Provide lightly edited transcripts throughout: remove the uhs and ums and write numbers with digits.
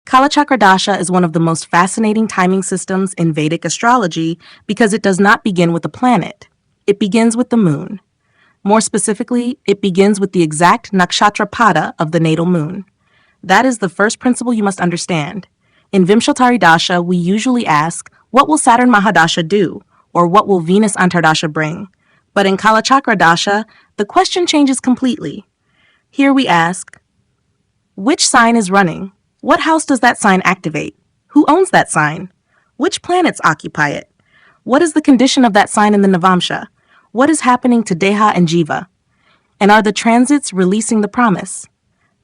Kalachakra Dasha is one of the most fascinating timing systems in Vedic astrology because it does not begin with a planet. It begins with the moon. More specifically, it begins with the exact Nakshatra Pada of the natal moon. That is the first principle you must understand. In Vimshatari Dasha, we usually ask, what will Saturn Mahadasha do? Or what will Venus Antardasha bring? But in Kalachakra Dasha, the question changes completely. Here we ask, which sign is running? What house does that sign activate? Who owns that sign? Which planets occupy it? What is the condition of that sign in the Navamsha? What is happening to Deha and Jeeva? And are the transits releasing the promise?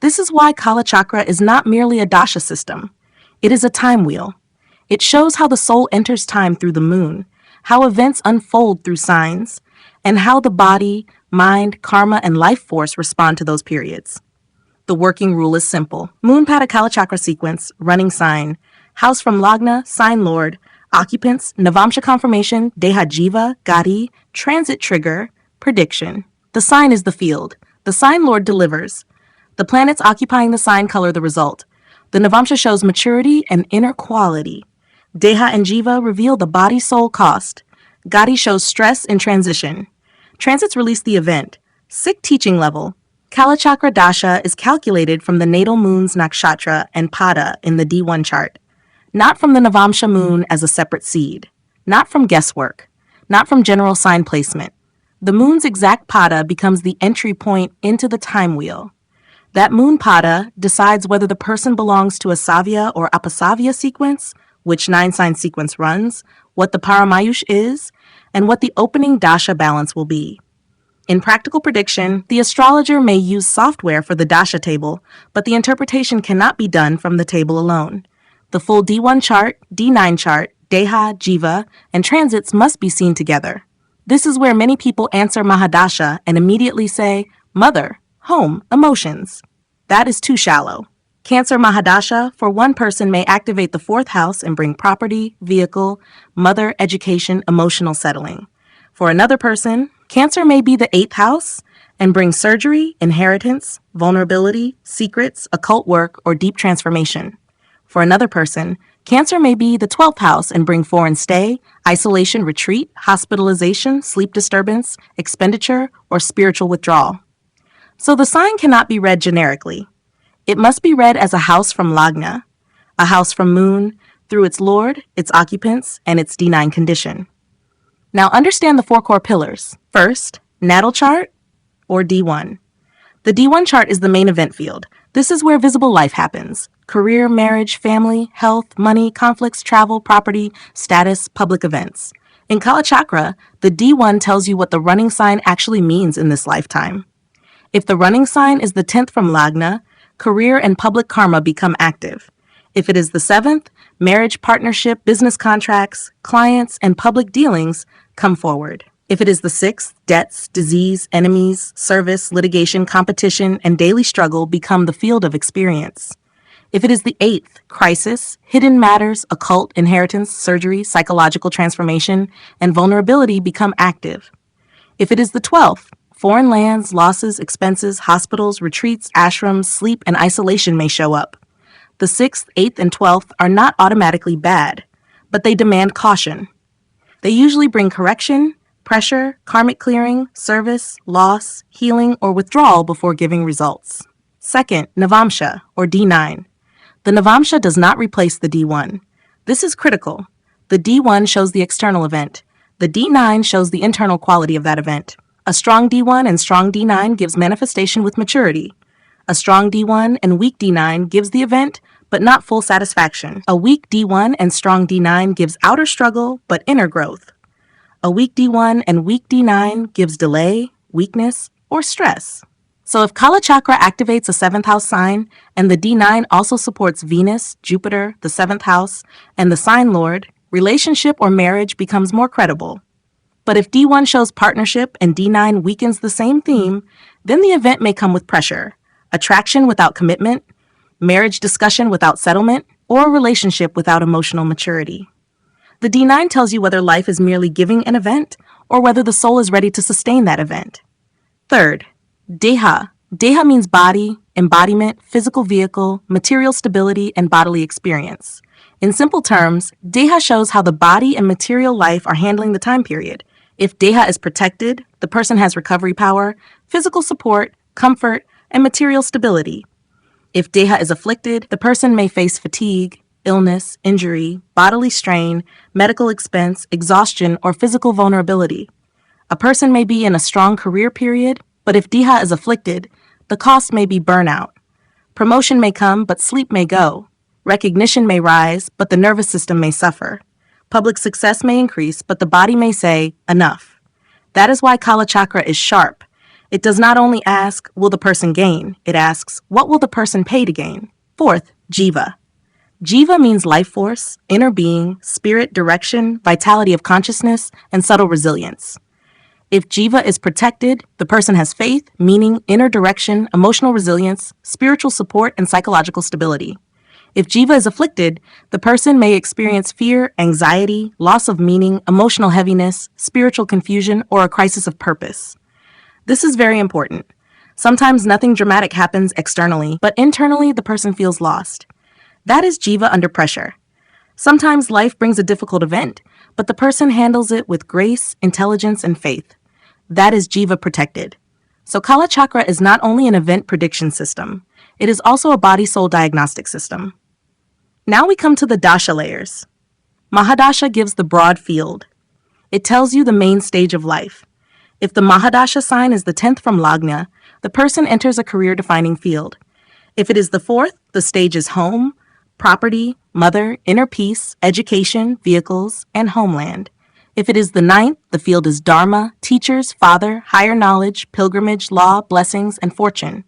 This is why Kalachakra is not merely a dasha system. It is a time wheel. It shows how the soul enters time through the moon, how events unfold through signs, and how the body, mind, karma, and life force respond to those periods. The working rule is simple. Moon Pada Kalachakra sequence, running sign, house from Lagna, sign lord, occupants, Navamsha confirmation, Deha Jeeva, Gati, transit trigger, prediction. The sign is the field. The sign lord delivers. The planets occupying the sign color the result. The Navamsha shows maturity and inner quality. Deha and Jeeva reveal the body-soul cost. Gati shows stress in transition. Transits release the event. Sikh teaching level. Kalachakra Dasha is calculated from the natal moon's nakshatra and pada in the D1 chart, not from the Navamsha moon as a separate seed, not from guesswork, not from general sign placement. The moon's exact pada becomes the entry point into the time wheel. That moon pada decides whether the person belongs to a Savya or Apasavya sequence, which 9-sign sequence runs, what the Paramayush is, and what the opening dasha balance will be. In practical prediction, the astrologer may use software for the dasha table, but the interpretation cannot be done from the table alone. The full D1 chart, D9 chart, Deha, Jeeva, and transits must be seen together. This is where many people answer Mahadasha and immediately say, mother, home, emotions. That is too shallow. Cancer Mahadasha for one person may activate the 4th house and bring property, vehicle, mother, education, emotional settling. For another person, Cancer may be the 8th house and bring surgery, inheritance, vulnerability, secrets, occult work, or deep transformation. For another person, Cancer may be the 12th house and bring foreign stay, isolation, retreat, hospitalization, sleep disturbance, expenditure, or spiritual withdrawal. So the sign cannot be read generically. It must be read as a house from Lagna, a house from Moon, through its lord, its occupants, and its D9 condition. Now understand the 4 core pillars. First, natal chart, or D1. The D1 chart is the main event field. This is where visible life happens. Career, marriage, family, health, money, conflicts, travel, property, status, public events. In Kalachakra, the D1 tells you what the running sign actually means in this lifetime. If the running sign is the 10th from Lagna, career and public karma become active. If it is the 7th, marriage, partnership, business contracts, clients, and public dealings come forward. If it is the 6th, debts, disease, enemies, service, litigation, competition, and daily struggle become the field of experience. If it is the 8th, crisis, hidden matters, occult, inheritance, surgery, psychological transformation, and vulnerability become active. If it is the 12th, foreign lands, losses, expenses, hospitals, retreats, ashrams, sleep, and isolation may show up. The 6th, 8th, and 12th are not automatically bad, but they demand caution. They usually bring correction, pressure, karmic clearing, service, loss, healing, or withdrawal before giving results. Second, Navamsha, or D9. The Navamsha does not replace the D1. This is critical. The D1 shows the external event. The D9 shows the internal quality of that event. A strong D1 and strong D9 gives manifestation with maturity. A strong D1 and weak D9 gives the event, but not full satisfaction. A weak D1 and strong D9 gives outer struggle, but inner growth. A weak D1 and weak D9 gives delay, weakness, or stress. So if Kalachakra activates a 7th house sign, and the D9 also supports Venus, Jupiter, the 7th house, and the sign lord, relationship or marriage becomes more credible. But if D1 shows partnership and D9 weakens the same theme, then the event may come with pressure, attraction without commitment, marriage discussion without settlement, or a relationship without emotional maturity. The D9 tells you whether life is merely giving an event or whether the soul is ready to sustain that event. Third, Deha, Deha means body, embodiment, physical vehicle, material stability, and bodily experience. In simple terms, Deha shows how the body and material life are handling the time period. If Deha is protected, the person has recovery power, physical support, comfort, and material stability. If Deha is afflicted, the person may face fatigue, illness, injury, bodily strain, medical expense, exhaustion, or physical vulnerability. A person may be in a strong career period, but if Deha is afflicted, the cost may be burnout. Promotion may come, but sleep may go. Recognition may rise, but the nervous system may suffer. Public success may increase, but the body may say, enough. That is why Kalachakra is sharp. It does not only ask, will the person gain? It asks, what will the person pay to gain? Fourth, Jeeva. Jeeva means life force, inner being, spirit, direction, vitality of consciousness, and subtle resilience. If Jeeva is protected, the person has faith, meaning, inner direction, emotional resilience, spiritual support, and psychological stability. If Jeeva is afflicted, the person may experience fear, anxiety, loss of meaning, emotional heaviness, spiritual confusion, or a crisis of purpose. This is very important. Sometimes nothing dramatic happens externally, but internally the person feels lost. That is Jeeva under pressure. Sometimes life brings a difficult event, but the person handles it with grace, intelligence, and faith. That is Jeeva protected. So Kalachakra is not only an event prediction system, it is also a body-soul diagnostic system. Now we come to the dasha layers. Mahadasha gives the broad field. It tells you the main stage of life. If the Mahadasha sign is the 10th from Lagna, the person enters a career-defining field. If it is the 4th, the stage is home, property, mother, inner peace, education, vehicles, and homeland. If it is the 9th, the field is dharma, teachers, father, higher knowledge, pilgrimage, law, blessings, and fortune.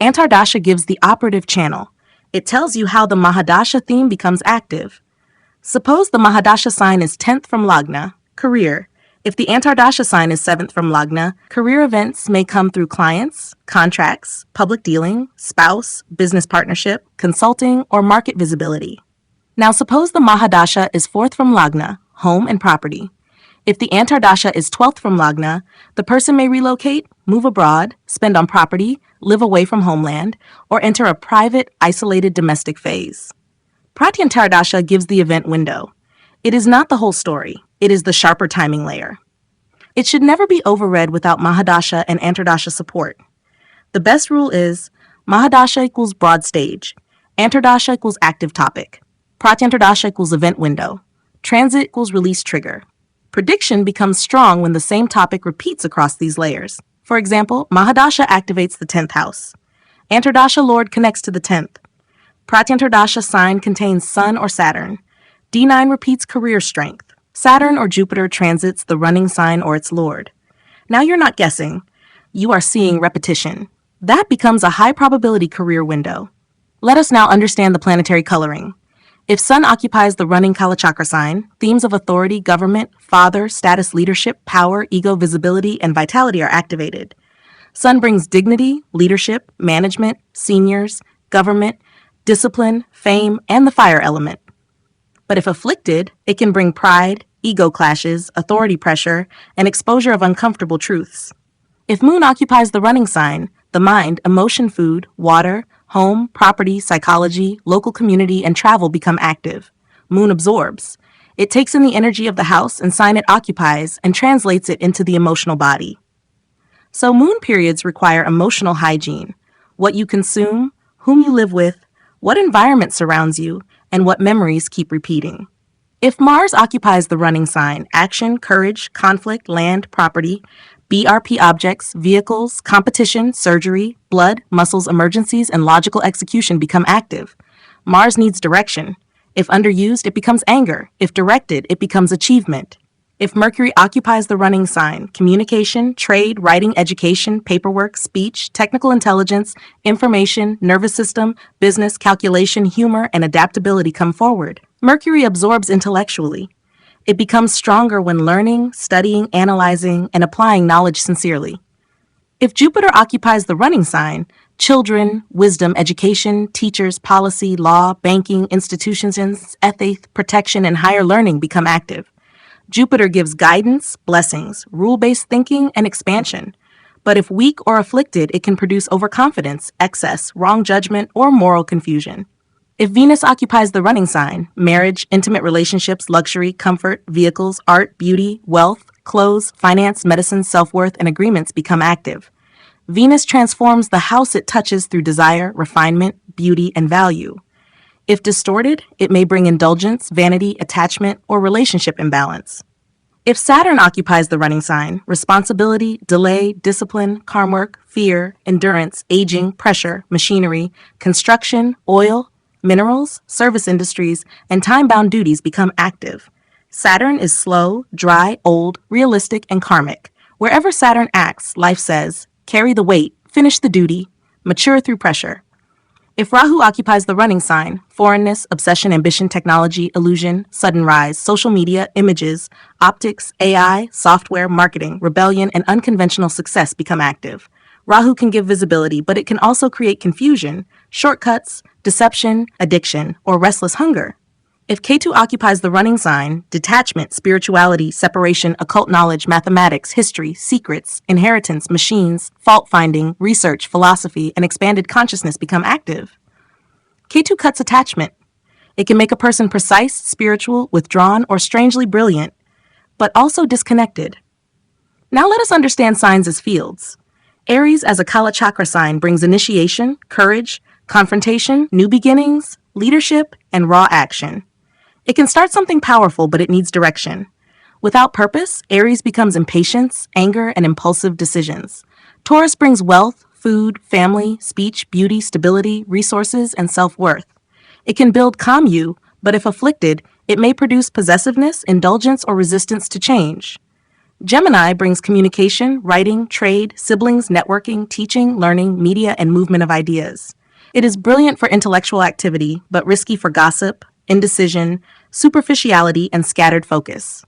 Antardasha gives the operative channel. It tells you how the Mahadasha theme becomes active. Suppose the Mahadasha sign is 10th from Lagna, career. If the Antardasha sign is 7th from Lagna, career events may come through clients, contracts, public dealing, spouse, business partnership, consulting, or market visibility. Now suppose the Mahadasha is 4th from Lagna, home and property. If the Antardasha is 12th from Lagna, the person may relocate, move abroad, spend on property, live away from homeland, or enter a private, isolated domestic phase. Pratyantardasha gives the event window. It is not the whole story. It is the sharper timing layer. It should never be overread without Mahadasha and Antardasha support. The best rule is Mahadasha equals broad stage, Antardasha equals active topic, Pratyantardasha equals event window, transit equals release trigger. Prediction becomes strong when the same topic repeats across these layers. For example, Mahadasha activates the 10th house. Antardasha Lord connects to the 10th. Pratyantardasha sign contains Sun or Saturn. D9 repeats career strength. Saturn or Jupiter transits the running sign or its lord. Now you're not guessing. You are seeing repetition. That becomes a high probability career window. Let us now understand the planetary coloring. If Sun occupies the running Kalachakra sign, themes of authority, government, father, status, leadership, power, ego, visibility, and vitality are activated. Sun brings dignity, leadership, management, seniors, government, discipline, fame, and the fire element. But if afflicted, it can bring pride, ego clashes, authority pressure, and exposure of uncomfortable truths. If Moon occupies the running sign, the mind, emotion, food, water, home, property, psychology, local community, and travel become active. Moon absorbs. It takes in the energy of the house and sign it occupies and translates it into the emotional body. So moon periods require emotional hygiene. What you consume, whom you live with, what environment surrounds you, and what memories keep repeating. If Mars occupies the running sign, action, courage, conflict, land, property, BRP objects, vehicles, competition, surgery, blood, muscles, emergencies, and logical execution become active. Mars needs direction. If underused, it becomes anger. If directed, it becomes achievement. If Mercury occupies the running sign, communication, trade, writing, education, paperwork, speech, technical intelligence, information, nervous system, business, calculation, humor, and adaptability come forward. Mercury absorbs intellectually. It becomes stronger when learning, studying, analyzing, and applying knowledge sincerely. If Jupiter occupies the running sign, children, wisdom, education, teachers, policy, law, banking, institutions, ethics, protection, and higher learning become active. Jupiter gives guidance, blessings, rule-based thinking, and expansion. But if weak or afflicted, it can produce overconfidence, excess, wrong judgment, or moral confusion. If Venus occupies the running sign, marriage, intimate relationships, luxury, comfort, vehicles, art, beauty, wealth, clothes, finance, medicine, self-worth, and agreements become active. Venus transforms the house it touches through desire, refinement, beauty, and value. If distorted, it may bring indulgence, vanity, attachment, or relationship imbalance. If Saturn occupies the running sign, responsibility, delay, discipline, karma work, fear, endurance, aging, pressure, machinery, construction, oil, minerals, service industries, and time-bound duties become active. Saturn is slow, dry, old, realistic, and karmic. Wherever Saturn acts, life says, carry the weight, finish the duty, mature through pressure. If Rahu occupies the running sign, foreignness, obsession, ambition, technology, illusion, sudden rise, social media, images, optics, AI, software, marketing, rebellion, and unconventional success become active. Rahu can give visibility, but it can also create confusion, shortcuts, deception, addiction, or restless hunger. If Ketu occupies the running sign, detachment, spirituality, separation, occult knowledge, mathematics, history, secrets, inheritance, machines, fault-finding, research, philosophy, and expanded consciousness become active. Ketu cuts attachment. It can make a person precise, spiritual, withdrawn, or strangely brilliant, but also disconnected. Now let us understand signs as fields. Aries as a Kalachakra sign brings initiation, courage, confrontation, new beginnings, leadership, and raw action. It can start something powerful, but it needs direction. Without purpose, Aries becomes impatience, anger, and impulsive decisions. Taurus brings wealth, food, family, speech, beauty, stability, resources, and self-worth. It can build calm you, but if afflicted, it may produce possessiveness, indulgence, or resistance to change. Gemini brings communication, writing, trade, siblings, networking, teaching, learning, media, and movement of ideas. It is brilliant for intellectual activity, but risky for gossip, indecision, superficiality, and scattered focus.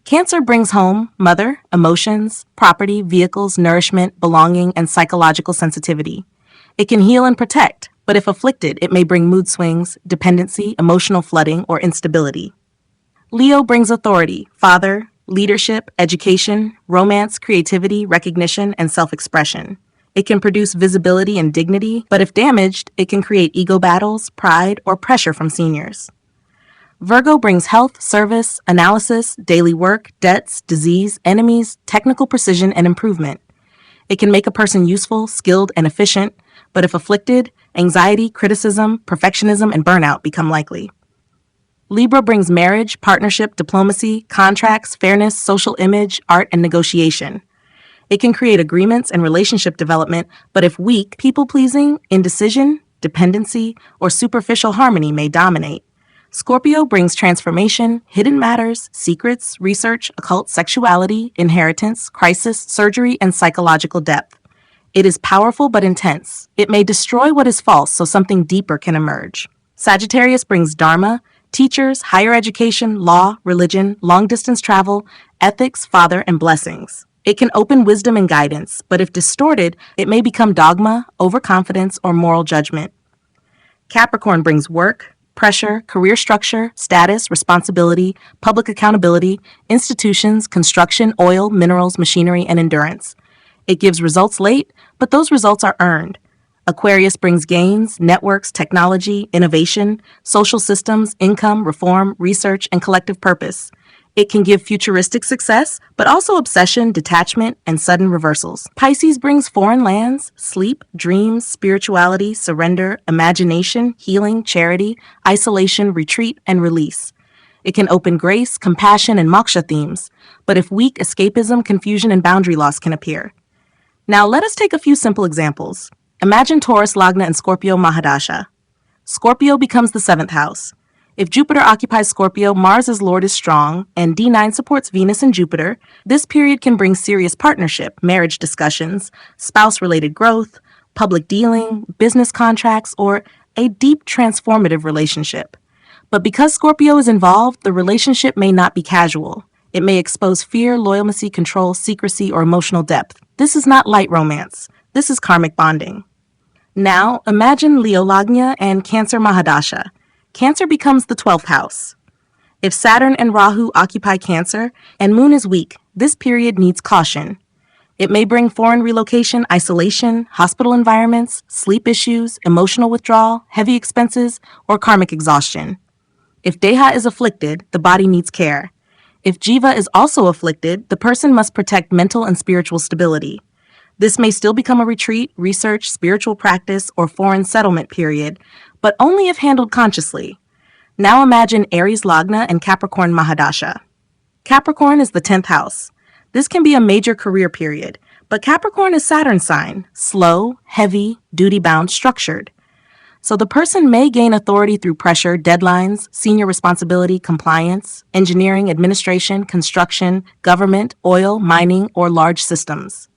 Cancer brings home, mother, emotions, property, vehicles, nourishment, belonging, and psychological sensitivity. It can heal and protect, but if afflicted, it may bring mood swings, dependency, emotional flooding, or instability. Leo brings authority, father, leadership, education, romance, creativity, recognition, and self-expression. It can produce visibility and dignity, but if damaged, it can create ego battles, pride, or pressure from seniors. Virgo brings health, service, analysis, daily work, debts, disease, enemies, technical precision, and improvement. It can make a person useful, skilled, and efficient, but if afflicted, anxiety, criticism, perfectionism, and burnout become likely. Libra brings marriage, partnership, diplomacy, contracts, fairness, social image, art, and negotiation. It can create agreements and relationship development, but if weak, people-pleasing, indecision, dependency, or superficial harmony may dominate. Scorpio brings transformation, hidden matters, secrets, research, occult sexuality, inheritance, crisis, surgery, and psychological depth. It is powerful but intense. It may destroy what is false so something deeper can emerge. Sagittarius brings dharma, teachers, higher education, law, religion, long-distance travel, ethics, father, and blessings. It can open wisdom and guidance, but if distorted, it may become dogma, overconfidence, or moral judgment. Capricorn brings work, pressure, career structure, status, responsibility, public accountability, institutions, construction, oil, minerals, machinery, and endurance. It gives results late, but those results are earned. Aquarius brings gains, networks, technology, innovation, social systems, income, reform, research, and collective purpose. It can give futuristic success, but also obsession, detachment, and sudden reversals. Pisces brings foreign lands, sleep, dreams, spirituality, surrender, imagination, healing, charity, isolation, retreat, and release. It can open grace, compassion, and moksha themes, but if weak, escapism, confusion, and boundary loss can appear. Now let us take a few simple examples. Imagine Taurus, Lagna, and Scorpio Mahadasha. Scorpio becomes the 7th house. If Jupiter occupies Scorpio, Mars as Lord is strong, and D9 supports Venus and Jupiter. This period can bring serious partnership, marriage discussions, spouse-related growth, public dealing, business contracts, or a deep transformative relationship. But because Scorpio is involved, the relationship may not be casual. It may expose fear, loyalty, control, secrecy, or emotional depth. This is not light romance. This is karmic bonding. Now, imagine Leo Lagna and Cancer Mahadasha. Cancer becomes the 12th house. If Saturn and Rahu occupy Cancer and Moon is weak, this period needs caution. It may bring foreign relocation, isolation, hospital environments, sleep issues, emotional withdrawal, heavy expenses, or karmic exhaustion. If Deha is afflicted, the body needs care. If Jeeva is also afflicted, the person must protect mental and spiritual stability. This may still become a retreat, research, spiritual practice, or foreign settlement period, but only if handled consciously. Now imagine Aries Lagna and Capricorn Mahadasha. Capricorn is the 10th house. This can be a major career period, but Capricorn is Saturn's sign, slow, heavy, duty-bound, structured. So the person may gain authority through pressure, deadlines, senior responsibility, compliance, engineering, administration, construction, government, oil, mining, or large systems.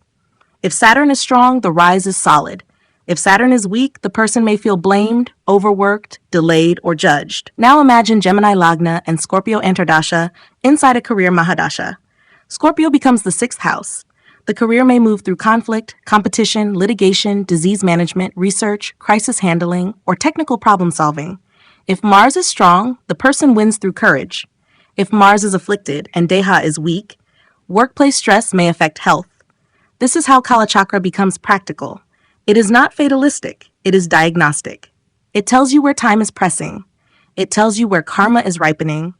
If Saturn is strong, the rise is solid. If Saturn is weak, the person may feel blamed, overworked, delayed, or judged. Now imagine Gemini Lagna and Scorpio Antardasha inside a career Mahadasha. Scorpio becomes the 6th house. The career may move through conflict, competition, litigation, disease management, research, crisis handling, or technical problem solving. If Mars is strong, the person wins through courage. If Mars is afflicted and Deha is weak, workplace stress may affect health. This is how Kalachakra becomes practical. It is not fatalistic, it is diagnostic. It tells you where time is pressing. It tells you where karma is ripening.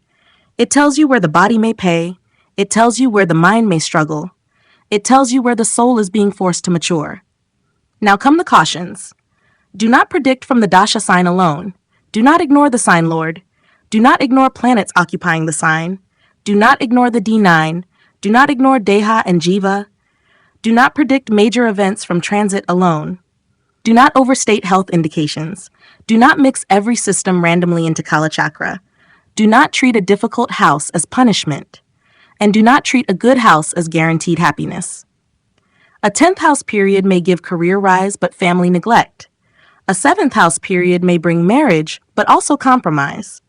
It tells you where the body may pay. It tells you where the mind may struggle. It tells you where the soul is being forced to mature. Now come the cautions. Do not predict from the Dasha sign alone. Do not ignore the sign lord. Do not ignore planets occupying the sign. Do not ignore the D9. Do not ignore Deha and Jeeva. Do not predict major events from transit alone. Do not overstate health indications. Do not mix every system randomly into Kalachakra. Do not treat a difficult house as punishment. And do not treat a good house as guaranteed happiness. A 10th house period may give career rise but family neglect. A 7th house period may bring marriage but also compromise.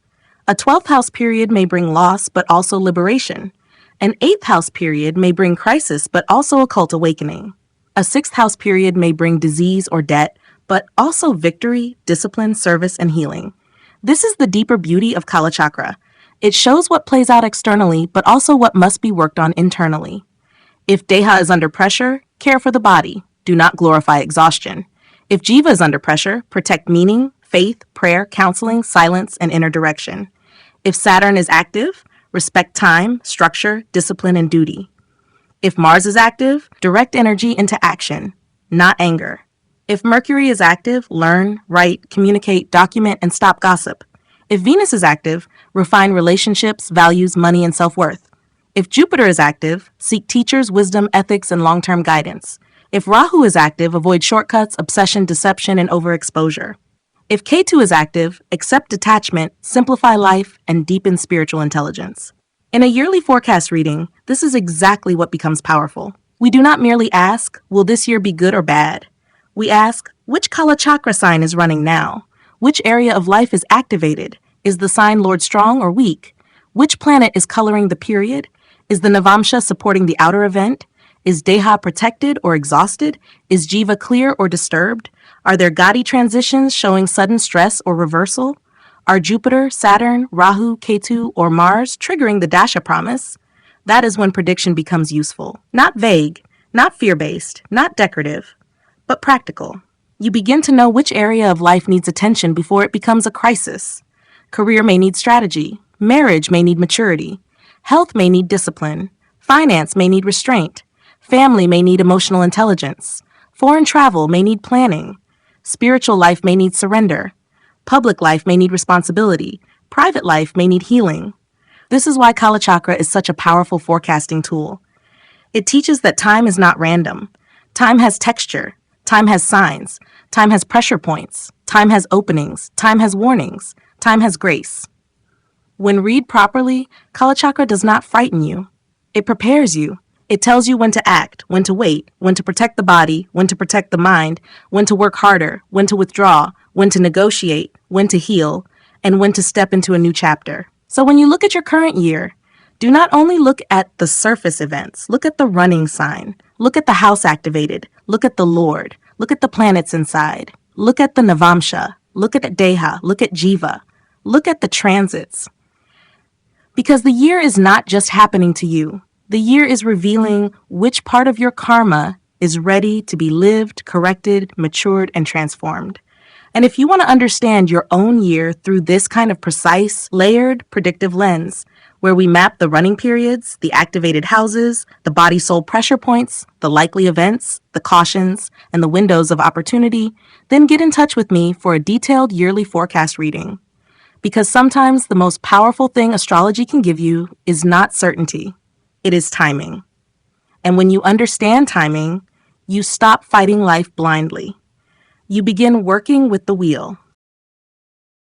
A 12th house period may bring loss but also liberation. An 8th house period may bring crisis but also occult awakening. A 6th house period may bring disease or debt, but also victory, discipline, service, and healing. This is the deeper beauty of Kalachakra. It shows what plays out externally, but also what must be worked on internally. If Deha is under pressure, care for the body. Do not glorify exhaustion. If Jeeva is under pressure, protect meaning, faith, prayer, counseling, silence, and inner direction. If Saturn is active, respect time, structure, discipline, and duty. If Mars is active, direct energy into action, not anger. If Mercury is active, learn, write, communicate, document, and stop gossip. If Venus is active, refine relationships, values, money, and self-worth. If Jupiter is active, seek teachers, wisdom, ethics, and long-term guidance. If Rahu is active, avoid shortcuts, obsession, deception, and overexposure. If Ketu is active, accept detachment, simplify life, and deepen spiritual intelligence. In a yearly forecast reading, this is exactly what becomes powerful. We do not merely ask, will this year be good or bad? We ask, which Kalachakra sign is running now? Which area of life is activated? Is the sign Lord strong or weak? Which planet is coloring the period? Is the Navamsha supporting the outer event? Is Deha protected or exhausted? Is Jeeva clear or disturbed? Are there Gati transitions showing sudden stress or reversal? Are Jupiter, Saturn, Rahu, Ketu, or Mars triggering the Dasha promise? That is when prediction becomes useful. Not vague, not fear-based, not decorative, but practical. You begin to know which area of life needs attention before it becomes a crisis. Career may need strategy. Marriage may need maturity. Health may need discipline. Finance may need restraint. Family may need emotional intelligence. Foreign travel may need planning. Spiritual life may need surrender. Public life may need responsibility. Private life may need healing. This is why Kalachakra is such a powerful forecasting tool. It teaches that time is not random. Time has texture. Time has signs. Time has pressure points. Time has openings. Time has warnings. Time has grace. When read properly, Kalachakra does not frighten you. It prepares you. It tells you when to act, when to wait, when to protect the body, when to protect the mind, when to work harder, when to withdraw, when to negotiate, when to heal, and when to step into a new chapter. So when you look at your current year, do not only look at the surface events, look at the running sign, look at the house activated, look at the Lord, look at the planets inside, look at the Navamsha, look at Deha, look at Jeeva, look at the transits. Because the year is not just happening to you, The year is revealing which part of your karma is ready to be lived, corrected, matured, and transformed. And if you want to understand your own year through this kind of precise, layered, predictive lens, where we map the running periods, the activated houses, the body-soul pressure points, the likely events, the cautions, and the windows of opportunity, then get in touch with me for a detailed yearly forecast reading. Because sometimes the most powerful thing astrology can give you is not certainty, it is timing. And when you understand timing, you stop fighting life blindly. You begin working with the wheel.